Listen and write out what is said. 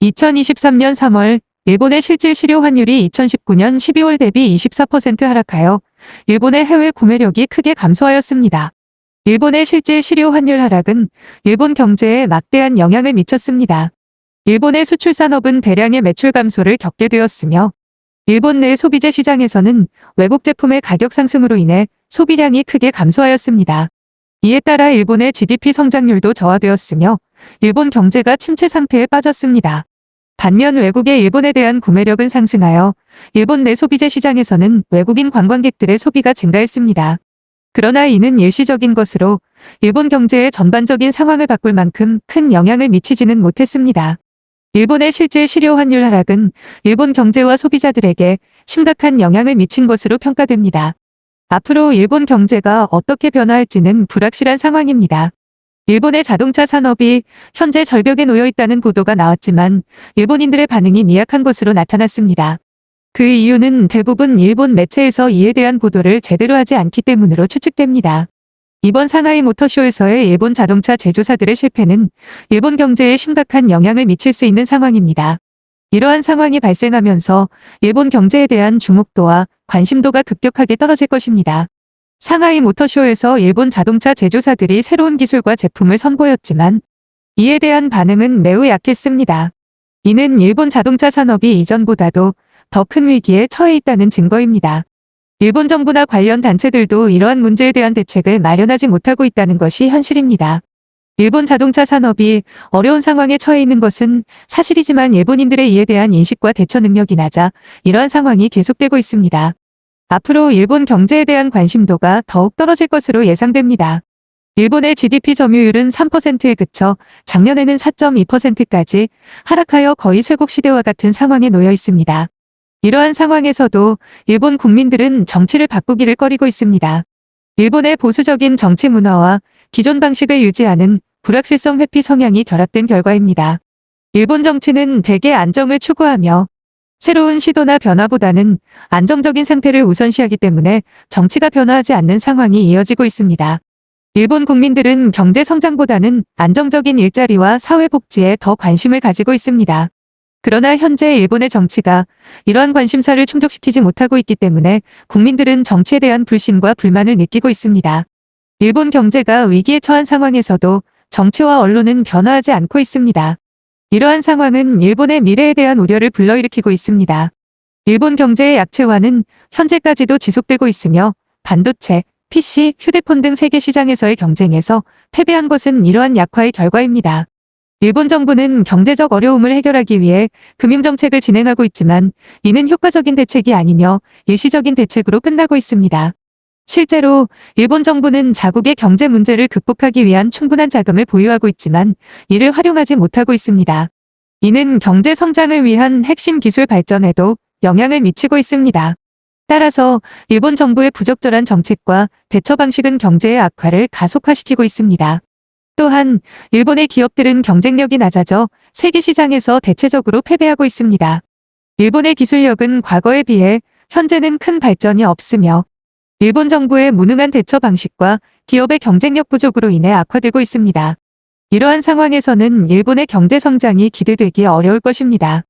2023년 3월 일본의 실질 실효 환율이 2019년 12월 대비 24% 하락하여 일본의 해외 구매력이 크게 감소하였습니다. 일본의 실질 실효 환율 하락은 일본 경제에 막대한 영향을 미쳤습니다. 일본의 수출 산업은 대량의 매출 감소를 겪게 되었으며 일본 내 소비재 시장에서는 외국 제품의 가격 상승으로 인해 소비량이 크게 감소하였습니다. 이에 따라 일본의 GDP 성장률도 저하되었으며 일본 경제가 침체 상태에 빠졌습니다. 반면 외국의 일본에 대한 구매력은 상승하여 일본 내 소비재 시장에서는 외국인 관광객들의 소비가 증가했습니다. 그러나 이는 일시적인 것으로 일본 경제의 전반적인 상황을 바꿀 만큼 큰 영향을 미치지는 못했습니다. 일본의 실질 실효 환율 하락은 일본 경제와 소비자들에게 심각한 영향을 미친 것으로 평가됩니다. 앞으로 일본 경제가 어떻게 변화할지는 불확실한 상황입니다. 일본의 자동차 산업이 현재 절벽에 놓여 있다는 보도가 나왔지만 일본인들의 반응이 미약한 것으로 나타났습니다. 그 이유는 대부분 일본 매체에서 이에 대한 보도를 제대로 하지 않기 때문으로 추측됩니다. 이번 상하이 모터쇼에서의 일본 자동차 제조사들의 실패는 일본 경제에 심각한 영향을 미칠 수 있는 상황입니다. 이러한 상황이 발생하면서 일본 경제에 대한 주목도와 관심도가 급격하게 떨어질 것입니다. 상하이 모터쇼에서 일본 자동차 제조사들이 새로운 기술과 제품을 선보였지만 이에 대한 반응은 매우 약했습니다. 이는 일본 자동차 산업이 이전보다도 더 큰 위기에 처해 있다는 증거입니다. 일본 정부나 관련 단체들도 이러한 문제에 대한 대책을 마련하지 못하고 있다는 것이 현실입니다. 일본 자동차 산업이 어려운 상황에 처해 있는 것은 사실이지만 일본인들의 이에 대한 인식과 대처 능력이 낮아 이러한 상황이 계속되고 있습니다. 앞으로 일본 경제에 대한 관심도가 더욱 떨어질 것으로 예상됩니다. 일본의 GDP 점유율은 3%에 그쳐 작년에는 4.2%까지 하락하여 거의 쇠국 시대와 같은 상황에 놓여 있습니다. 이러한 상황에서도 일본 국민들은 정치를 바꾸기를 꺼리고 있습니다. 일본의 보수적인 정치 문화와 기존 방식을 유지하는 불확실성 회피 성향이 결합된 결과입니다. 일본 정치는 대개 안정을 추구하며 새로운 시도나 변화보다는 안정적인 상태를 우선시하기 때문에 정치가 변화하지 않는 상황이 이어지고 있습니다. 일본 국민들은 경제 성장보다는 안정적인 일자리와 사회복지에 더 관심을 가지고 있습니다. 그러나 현재 일본의 정치가 이러한 관심사를 충족시키지 못하고 있기 때문에 국민들은 정치에 대한 불신과 불만을 느끼고 있습니다. 일본 경제가 위기에 처한 상황에서도 정치와 언론은 변화하지 않고 있습니다. 이러한 상황은 일본의 미래에 대한 우려를 불러일으키고 있습니다. 일본 경제의 약체화는 현재까지도 지속되고 있으며 반도체, PC, 휴대폰 등 세계 시장에서의 경쟁에서 패배한 것은 이러한 약화의 결과입니다. 일본 정부는 경제적 어려움을 해결하기 위해 금융정책을 진행하고 있지만 이는 효과적인 대책이 아니며 일시적인 대책으로 끝나고 있습니다. 실제로 일본 정부는 자국의 경제 문제를 극복하기 위한 충분한 자금을 보유하고 있지만 이를 활용하지 못하고 있습니다. 이는 경제 성장을 위한 핵심 기술 발전에도 영향을 미치고 있습니다. 따라서 일본 정부의 부적절한 정책과 대처 방식은 경제의 악화를 가속화시키고 있습니다. 또한 일본의 기업들은 경쟁력이 낮아져 세계 시장에서 대체적으로 패배하고 있습니다. 일본의 기술력은 과거에 비해 현재는 큰 발전이 없으며 일본 정부의 무능한 대처 방식과 기업의 경쟁력 부족으로 인해 악화되고 있습니다. 이러한 상황에서는 일본의 경제 성장이 기대되기 어려울 것입니다.